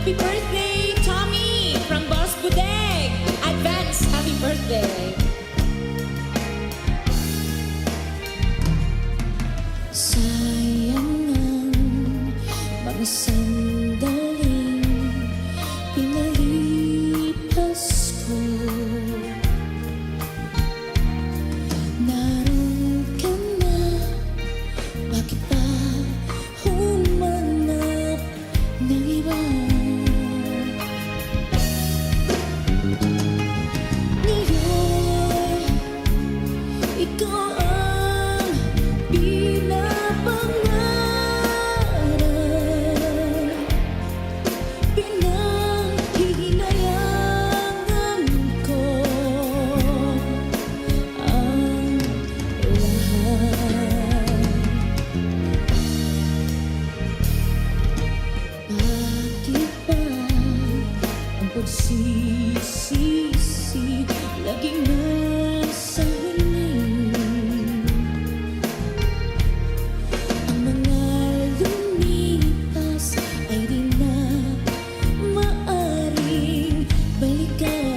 Happy birthday, Tommy, from Boss Budeg. Advance, happy birthday. Sayang ang mga sandaling pinalipas ko. Naroon ka na, bakit pa humanap ng iba? Ngayon, ikaw ang pinapangarap, pinanghihinayangan ko ang lahat. Bakit ba ang pagsisisi laging nasa huli? Ang mga lumipas ay di na maaring balikan.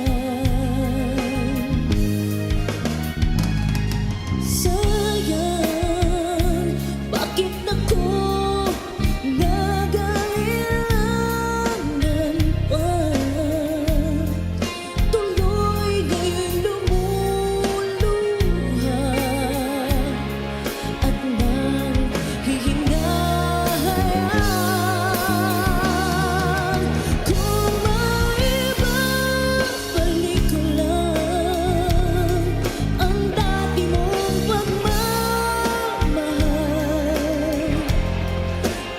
Sayang, bakit ako nag-ailangan pa? Tuloy ngayong lumuluha at nanghihinayan. Kung maibabalik ko lang ang dati mong pagmamahal,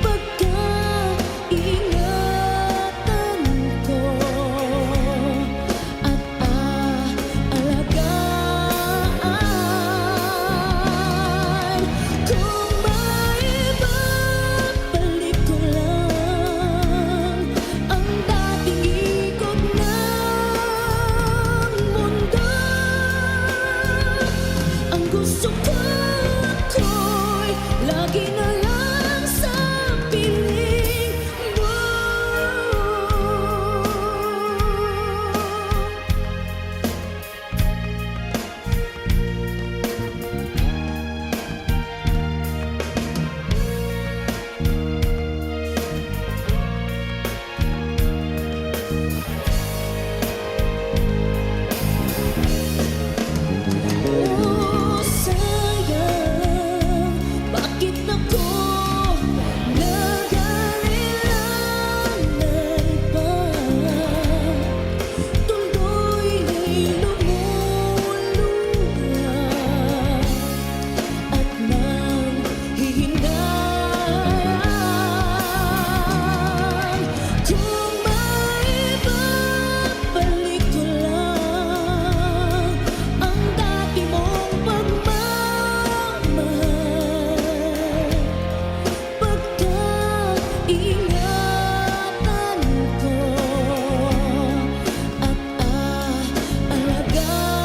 pagkaingatan ko at aalagaan. Kung maibabalik ko lang ang dating ikot ng mundo, ang gusto ko ako'y lagi na lang sa piling mo. Oh, sayang, bakit ako nag-ailangan pa? Tuloy nga'y lumuluha at nanghihinayan. Kung maibabalik ko lang ang dati mong pagmamahal, pagkaingatan ko at aalagaan.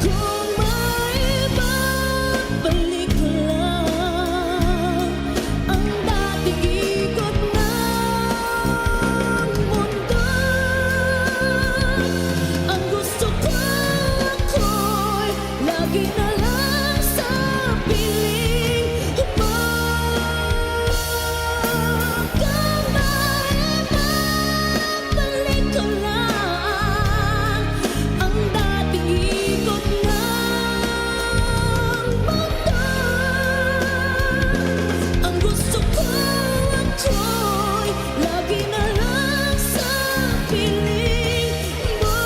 Kung maibabalik ko lang ang dating ikot ng mundo, ang gusto ko ako'y lagi na lang sa piling mo. Kung maibabalik ko lang ang dating ikot ng mundo, ang gusto ko ako'y lagi na lang sa piling mo.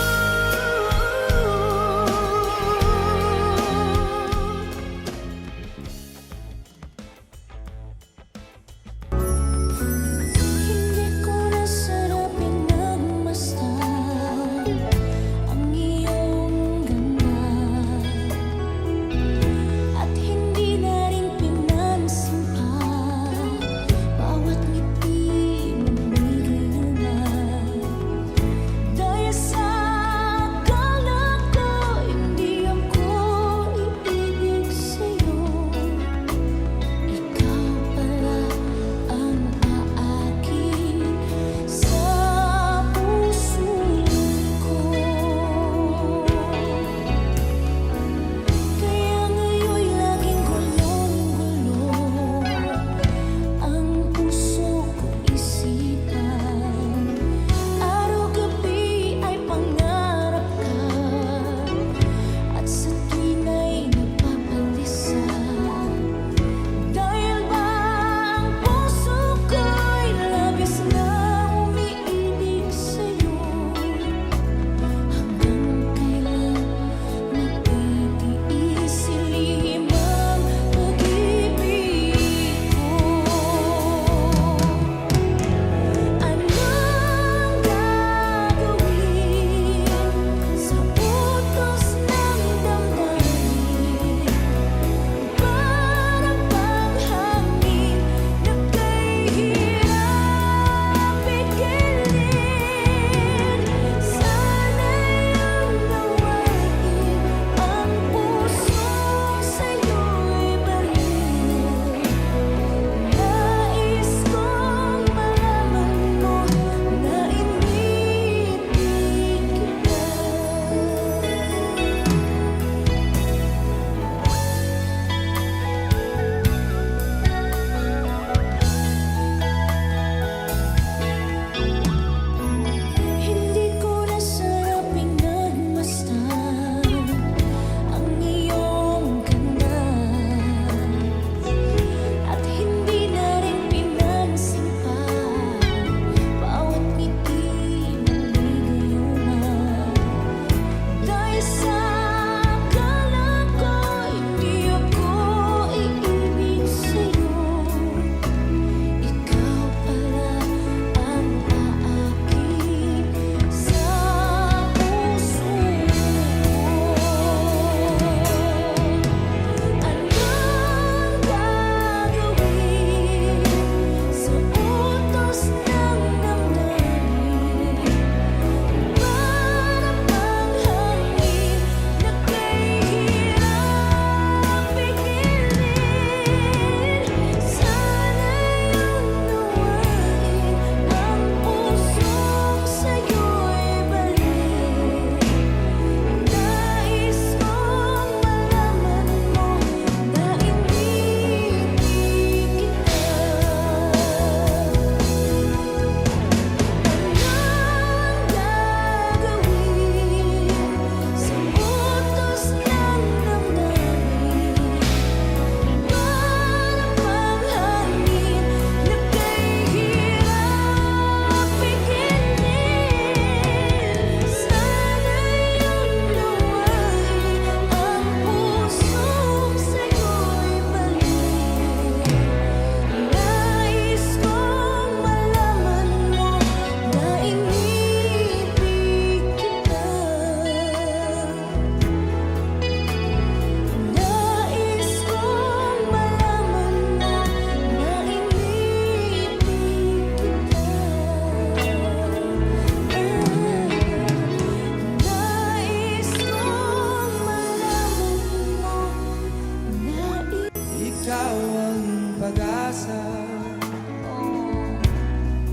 ikaw ang pag-asa,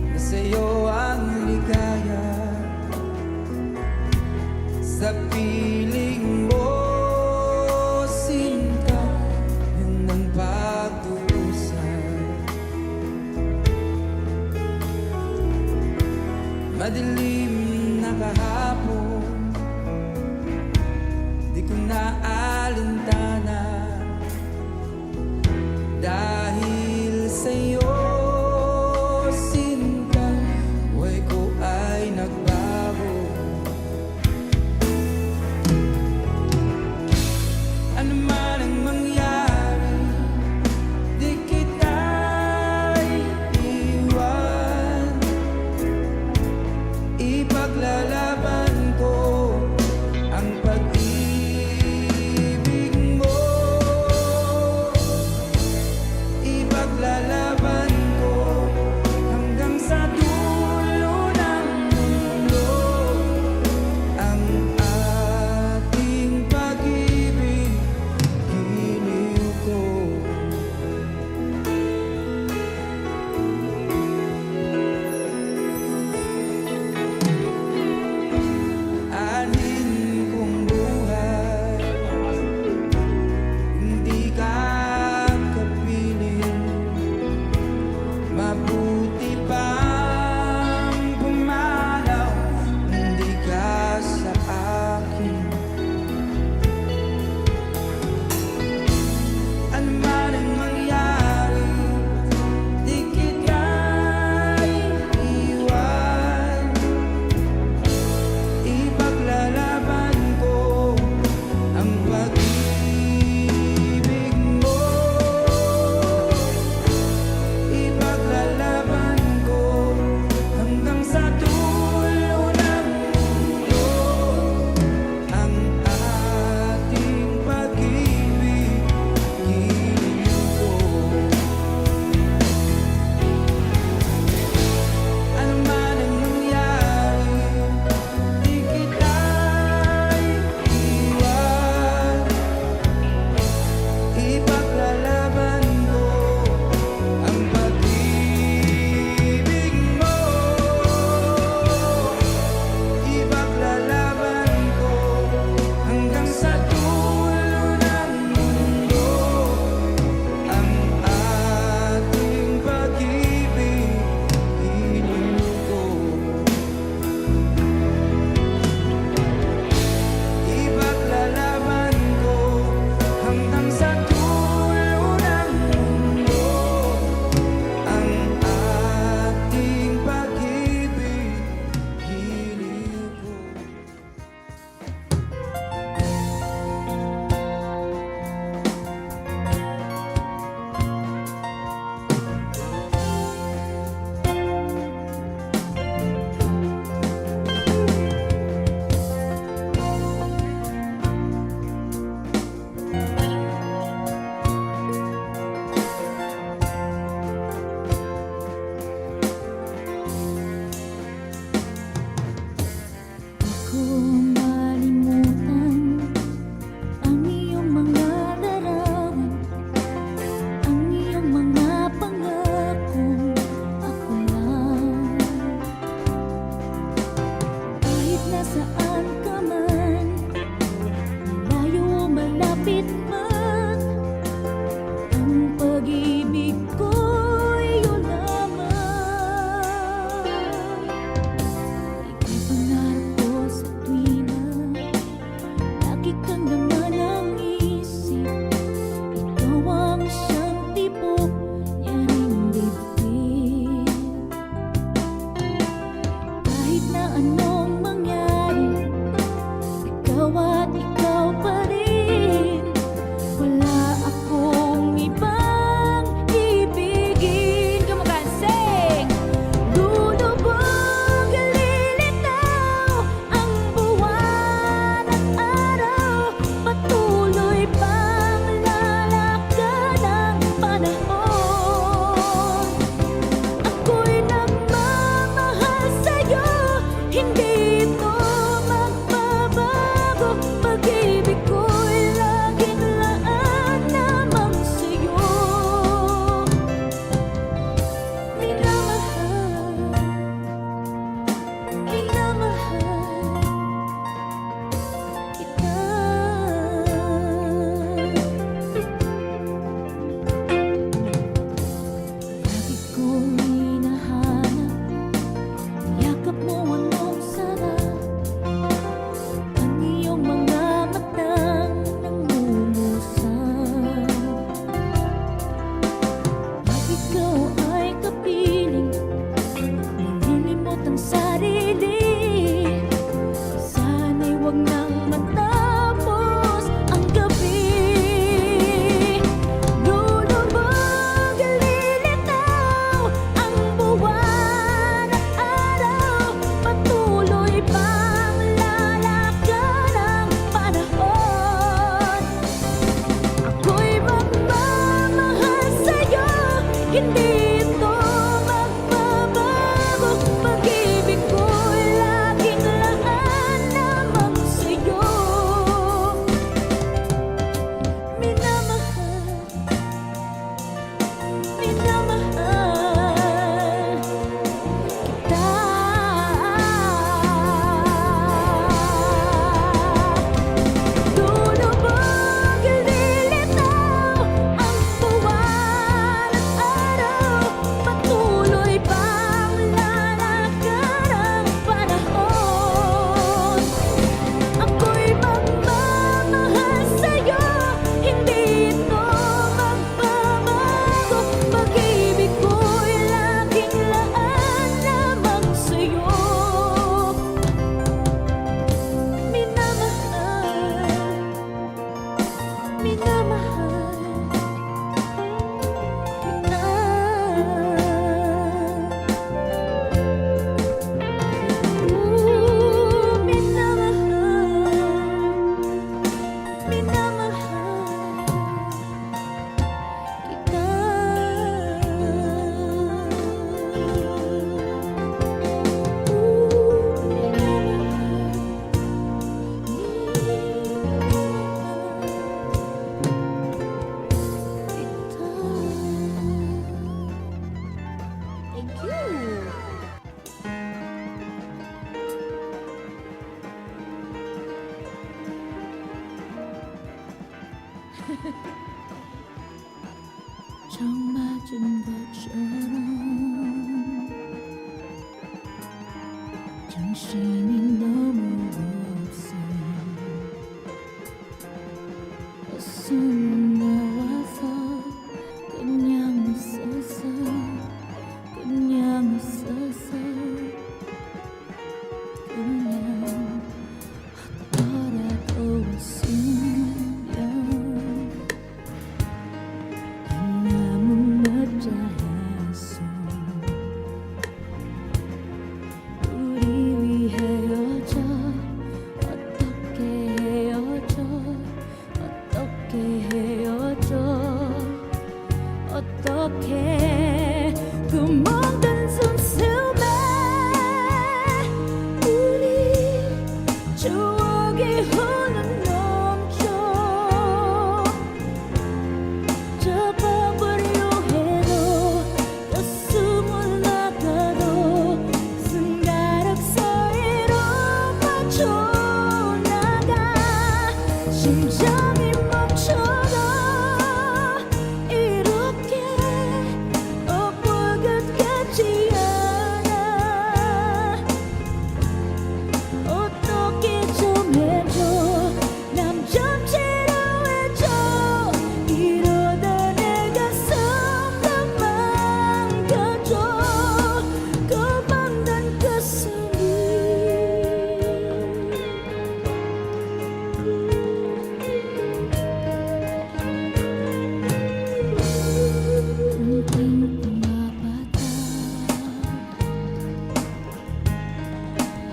na sa'yo ang ligaya. Sa piling mo, sinta, yun ang pag-uusap. Madilim na kahapon, di ko naalintana, dahil sa'yo 처음 맞은 것처럼 정신이 너무 없어. 웃음 나와서 그냥 있었어. 그냥 있었어. 그냥 헛더라도 웃으면 너무 멋져했어. 우리 위 헤어져. 어떻게 헤어져. 어떻게 헤어져. 어떻게 그 모든 숨숨에 우리 추억이 흘러넘쳐. 접어버려 해도 또 숨을 나가도 손가락 사이로 빠져나가. 심장이 멈춰도 이렇게 엇불긋 같지 않아. 어떻게 좀 해줘. 남 좀 치료해줘. 이러다 내 가슴 다 망가져. 고만단 가슴이 빙빙 아바다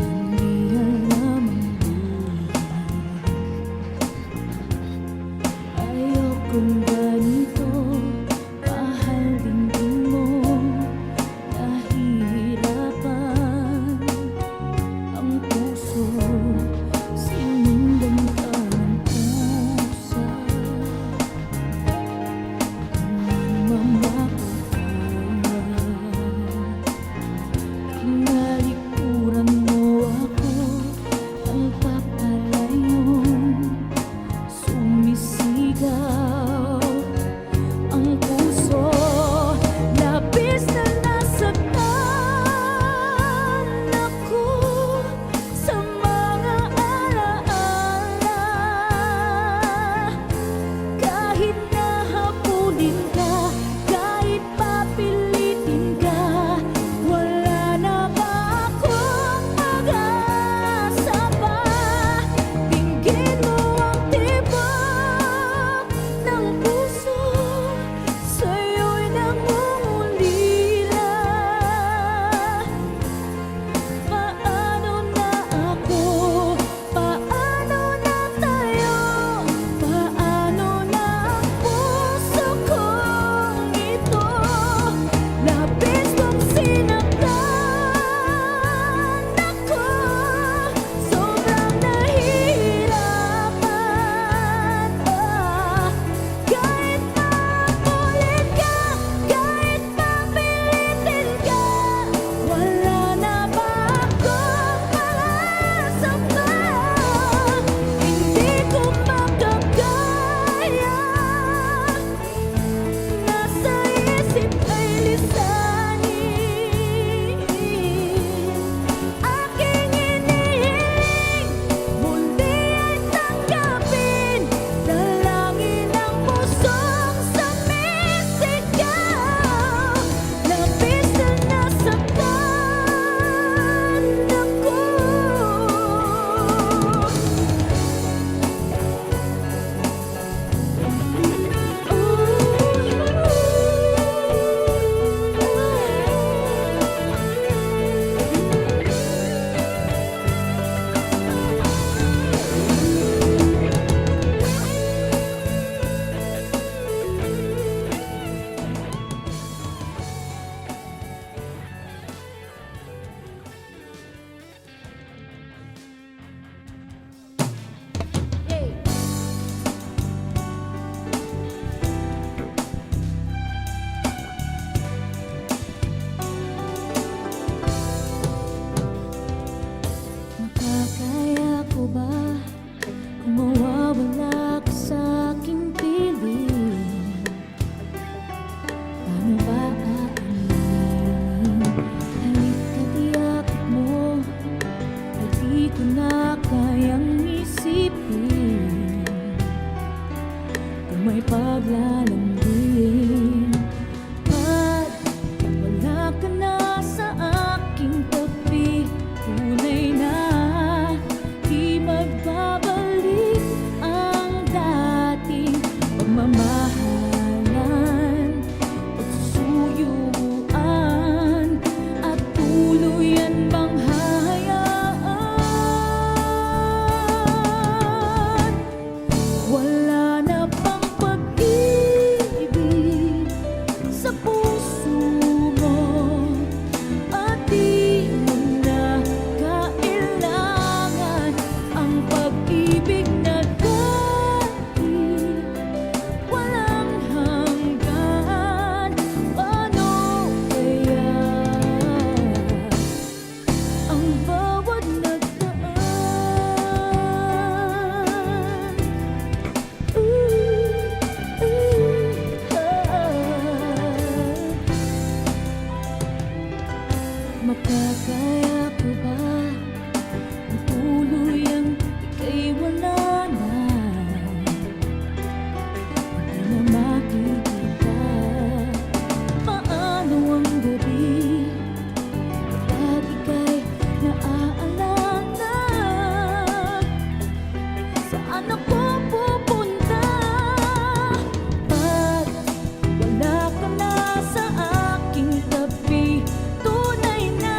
연기할 남은 ayokong ganito. Mahal din mo. Nahihirapan ang puso. Sinundan ka ng pusa. Kinalikuran mo ako. Ang papalayong sumisigaw ang puso. Labis na nasaktan ako sa mga alaala. Kahit nahabulin ka, kahit papilitin ka, wala na ba akong pag-asa pa? Dinggin mo ang tibok ng puso, sa'yo'y nangungulila. Paano na ako? Paano na tayo? Paano na ang puso kong lalambing. Pag wala ka na sa aking tabi, tunay na di magbabalik ang dating pagmamahalan, pagsusuyuan, at tuluyan bang hahayaan. Wala na bang pag-ibig sa puso mo, at di mo na kailangan ang pag-ibig na dati walang hanggan. Paano kaya ang bawat nagdaan? Makakaya ko ba ang tuluyang ika'y wala na? Hindi na makikita. Paano ang gabi kapag ika'y naaalala? Saan ako pupunta pag wala ka na sa aking tabi? Tunay na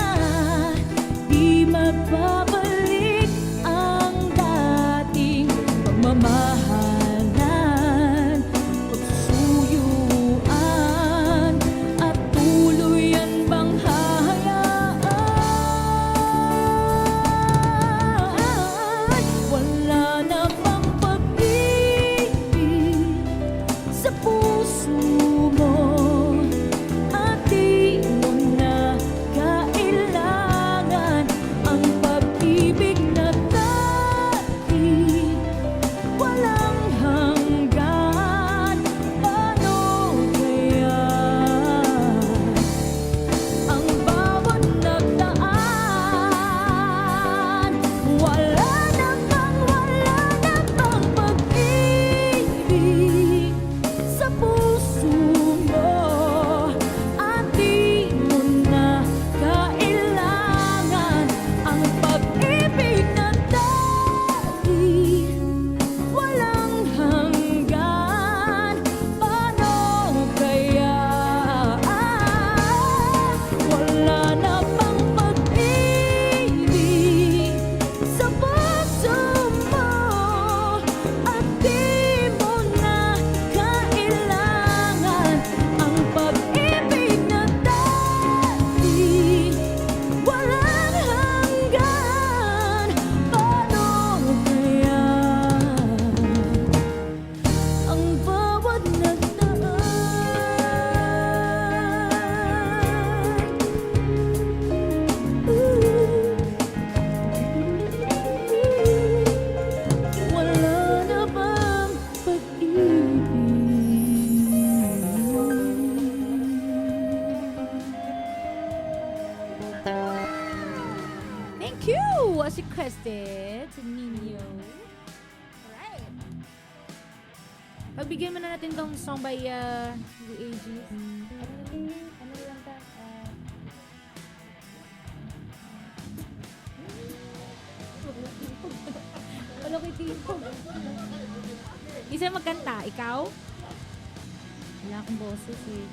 di magbabalik ang dating pagmamahalan, pagsusuyuan, at tuluyan bang hahayaan. Wala na bang pag-ibig sa puso mo, at di mo na kailangan ang pag-ibig na dati walang hanggan. Paano kaya ang bawat nagdaan? Wala na bang pag-ibig sa puso mo, at di mo na kailangan ang pag-ibig na dati walang hanggan. Paano kaya wala na bang pag-ibig sa puso mo, at di mo na kailangan ang pag-ibig na dati walang hanggan? Paano kaya ang bawat nagdaan? Wala na bang pag-ibig? Thank you! As requested to Nino. Alright. Pagbigyan mo na natin tong song by The Ages. Ano lang ta? Wala kay Tito. Isa magkanta, ikaw? Wala akong boses eh.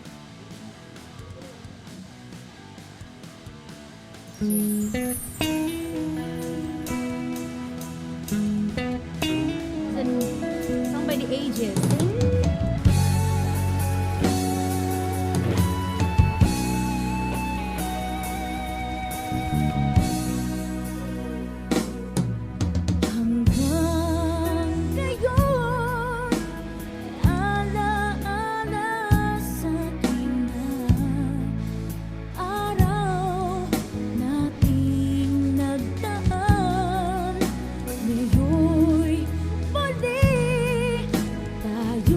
Song by The Ages. Hanggang ngayon, alaala sa akin na araw nating nagdaan. Ngayon'y muli tayo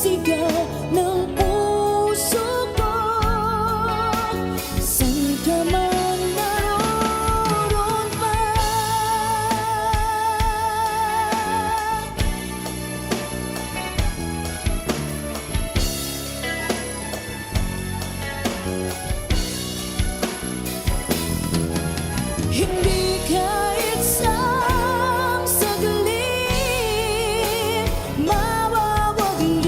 sigaw ng puso ko. San ka man naroon pa. Hindi kahit isang saglit mawawaglit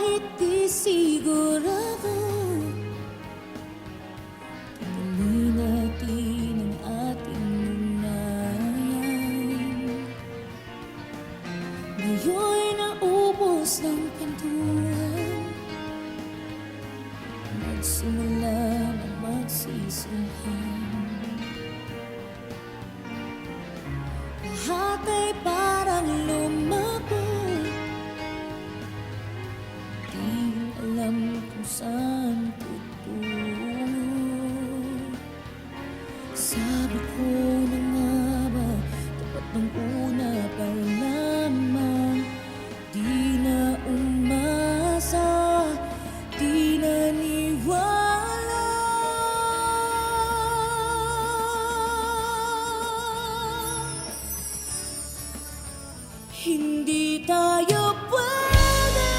Kahit di sigurado, tuloy natin ang ating ugnayan. Ngayon'y naubos ng pintuan, magsimula na magsisihan. Lahat ay parang lumabog, di alam kung saan tutungo. Sabi ko na nga ba, dapat nung una pa lamang, di na umasa, di naniwala. Hindi tayo pwede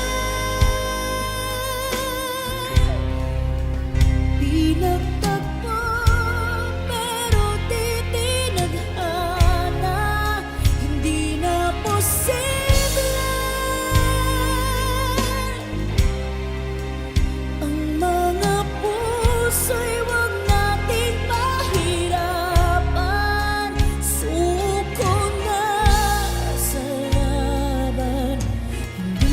pinagtagpo, pero di tinadhana. Hindi na posible ang mga puso'y huwag nating mahirapan. Suko na sa laban, hindi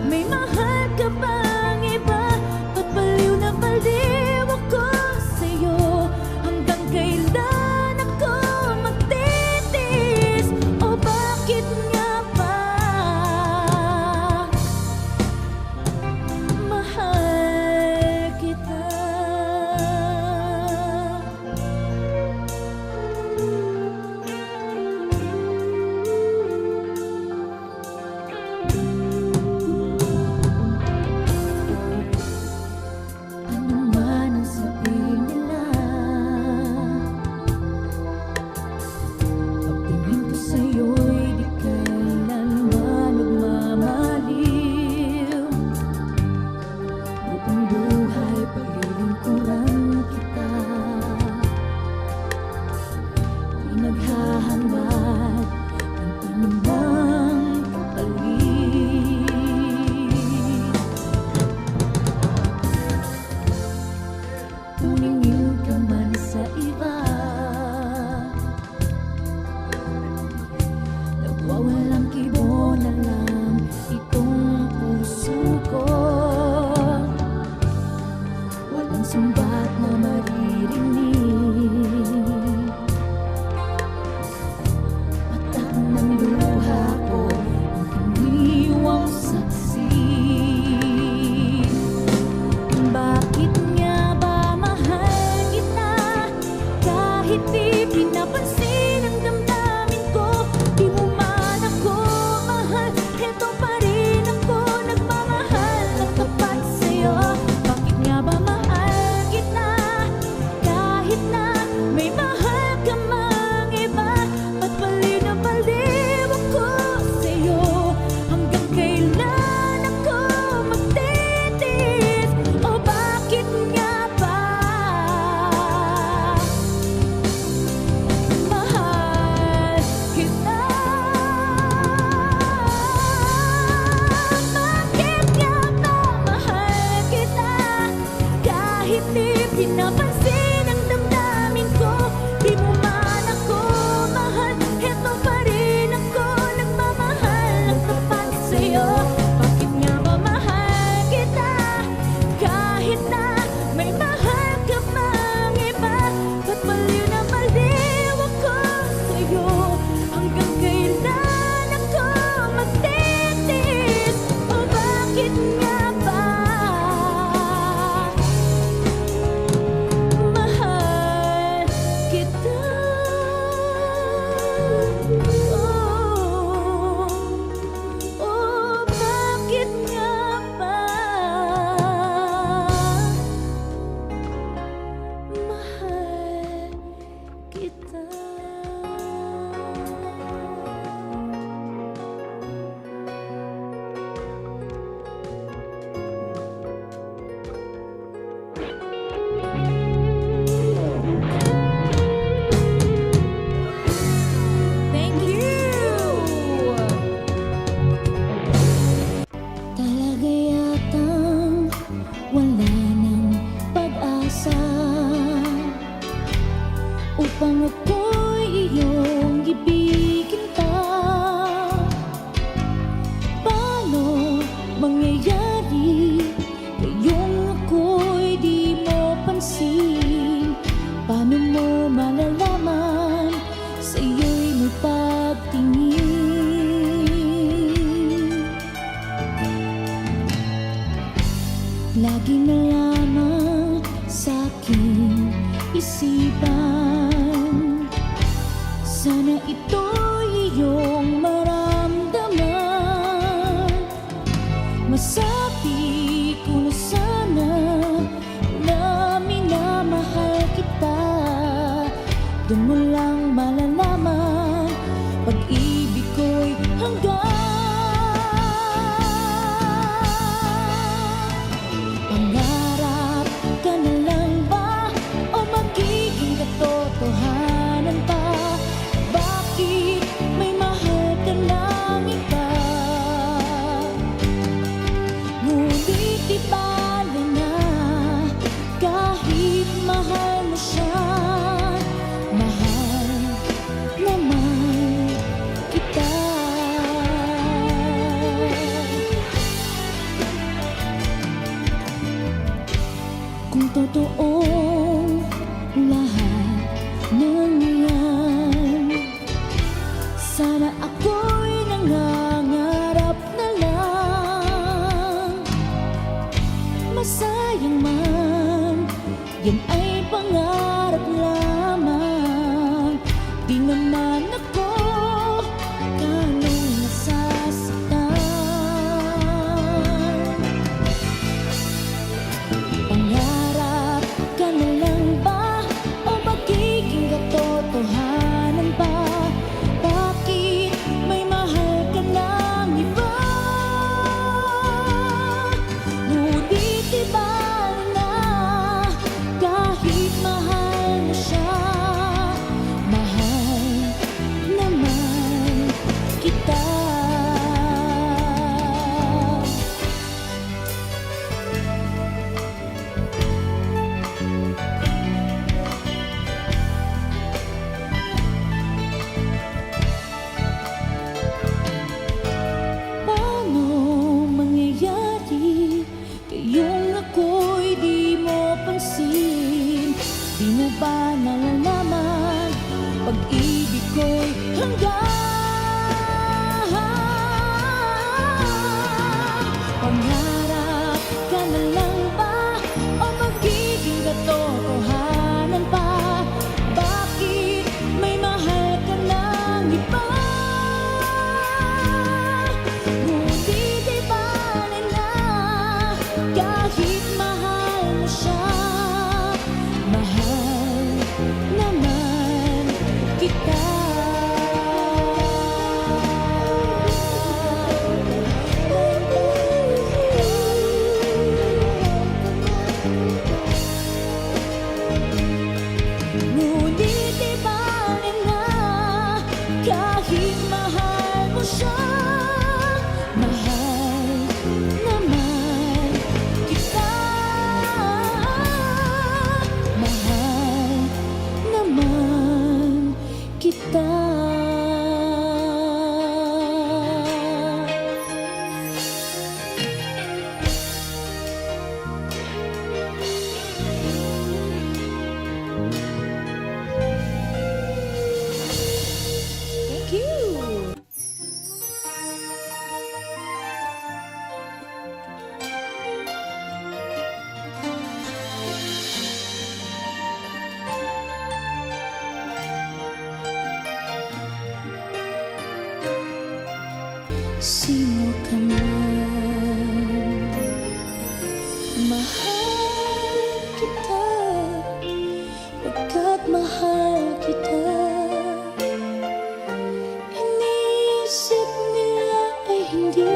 may mahal ka bang iba? Ba't baliw na baliw ako sa'yo? Hanggang kailan ako magtitiis? O bakit nga ba mahal kita? Ano man ang sabihin nila, pagtingin ko sa'yo'y di kailanman magmamaliw. Buong buhay paglilingkuran kita, di naghahangad ng anumang kapalit. Tumingin ka man sa iba, nagwawalang kibo na lang itong puso ko. Walang sumbat na maririnig, patak ng luha ko ang iniwang saksi. Bakit nga ba mahal kita? Kahit di pinapansin ang damdamin ko, di mo man ako mahal, eto pa rin ako nagmamahal ng tapat sa'yo. Bakit nga ba mahal kita? Kahit na may mahal ka mang iba, ba't baliw na baliw ako sa'yo? Hanggang kailan ako magtitiis? O bakit nga ba mahal kita? Bakit nga ba mahal kita? Kahit di pinapansin ang damdamin ko, di mo man ako mahal, eto pa rin ako nagmamahal ng tapat sa'yo. Bakit nga ba mahal kita? Kahit na may mahal ka mang iba, ba't baliw na baliw ako sa'yo? Hanggang kailan ako magtitiis? O bakit nga ba mahal kita? Oh, bakit nga ba mahal kita? Thank you! Talaga yatang wala ng pag-asa upang ako'y iyong ibigin pa. Paano mangyayari ngayong ako'y di mo pansin? Paano mo malalaman sa'yo'y may pagtingin? Lagi na lamang sa'king isipan, sana ito'y iyong maramdaman. Masabi ko na sana na minamahal kita, doon mo lang malalaman pag-ibig ko'y hanggang. Pangarap ka na lang ba o magiging katotohanan pa? Bakit may mahal ka ng iba? Ngunit di bale na kahit mahal mo siya, mahal kung totoong lahat ng yan. Sana ako'y nangangarap na lang, masayang man, yan ay pangarap lamang. Di naman ako ganong nasasaktan. Pangarap ka na lang ba o magiging katotohanan pa? Bakit may mahal ka ng iba? Ngunit iba na kahit mahal mo siya, mahal naman kita. Paano mangyayari kayong ako'y di mo pansin? Di mo ba nalalaman pag-ibig ko'y hanggang? Pangarap ka na lang ba o magiging katotohanan pa? Bakit may mahal ka ng iba? Ngunit iba na kahit mahal mo siya, mahal naman kita. Ngunit iba na kahit mahal mo siya, mahal naman kita. Mahal naman kita. Thank you. Sino ka man, mahal kita, pagkat mahal kita. Iniisip nila ay hindi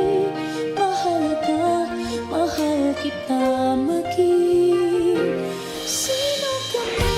mahalaga, mahal kita maging sino ka man.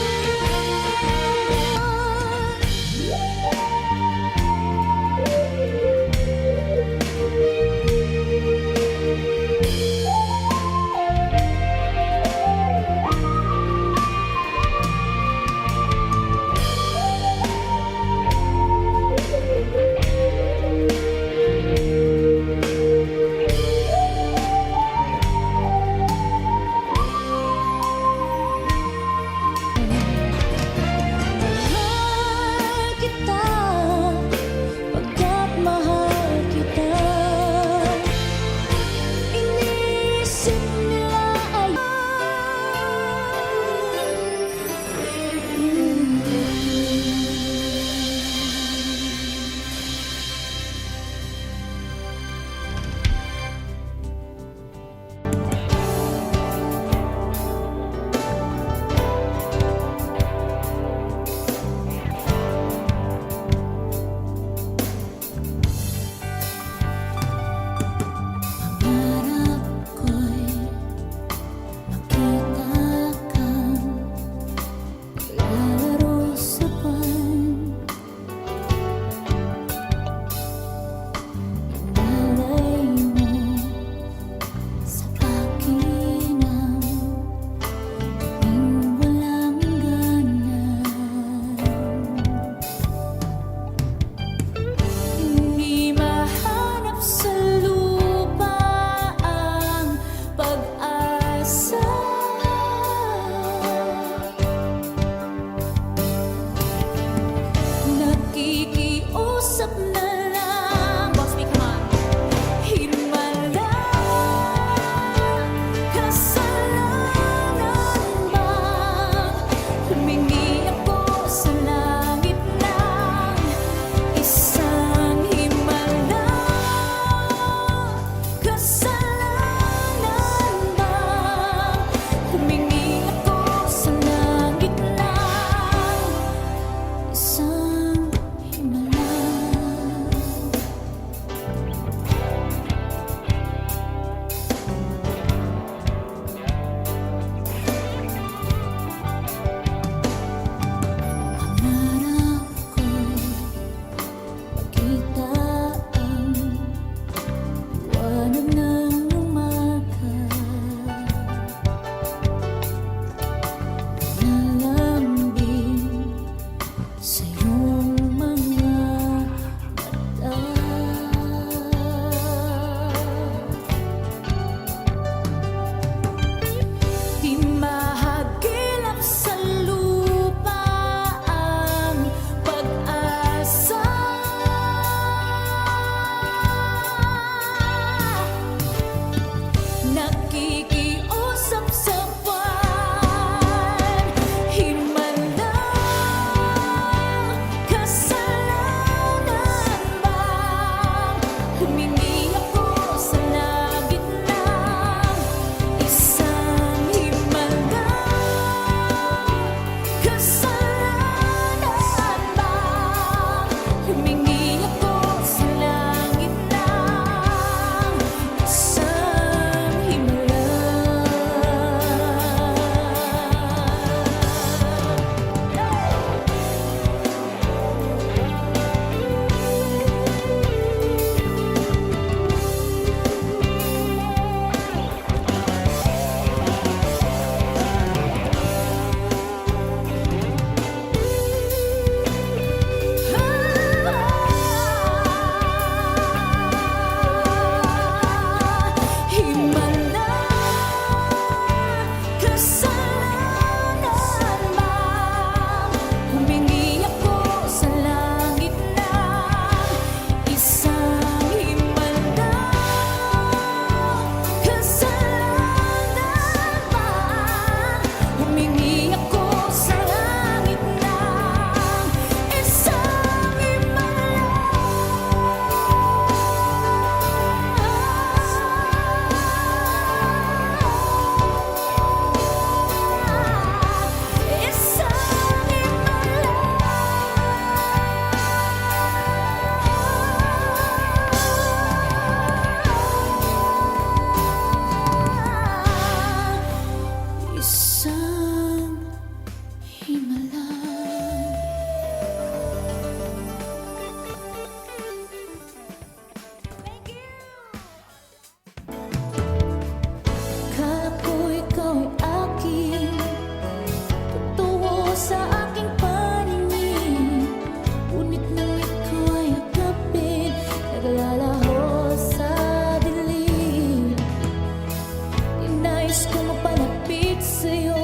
nais kong mapalapit sa'yo,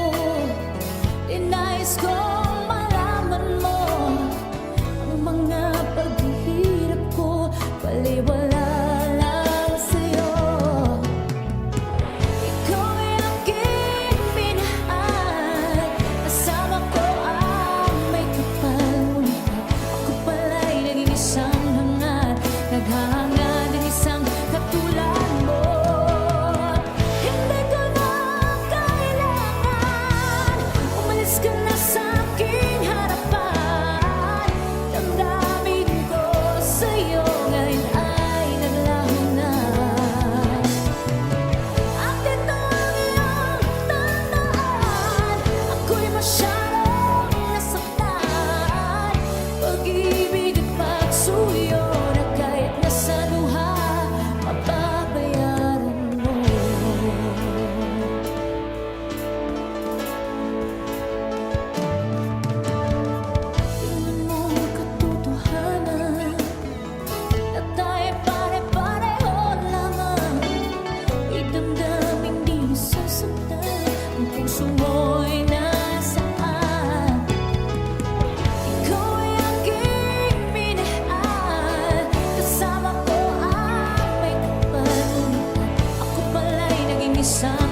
nais kong malaman mo ang mga paghihirap ko, baliwala lang sa'yo. Ikaw ay aking minahal, kasama ko ang may kapal, ngunit ako pala'y naging isang hangat, naghahangad ng isang katulad mo. Hindi ko na kailangan, umalis ka na sa aking harapan. Damdamin ko sa'yo ngayon ay naglaho na. At ito ang iyong tandaan, ako'y masyadong nasaktan. Pag-ibig at pagsuyo na kahit nasa luha, mababayaran mo. Tingnan mo ang katotohanan, na tayo'y pare-pareho lamang. May damdaming di nasasaktan, ang puso mo'y nasaan. Ikaw ay aking minahal, kasama ko ang may kapal, ngunit ako pala'y naging isang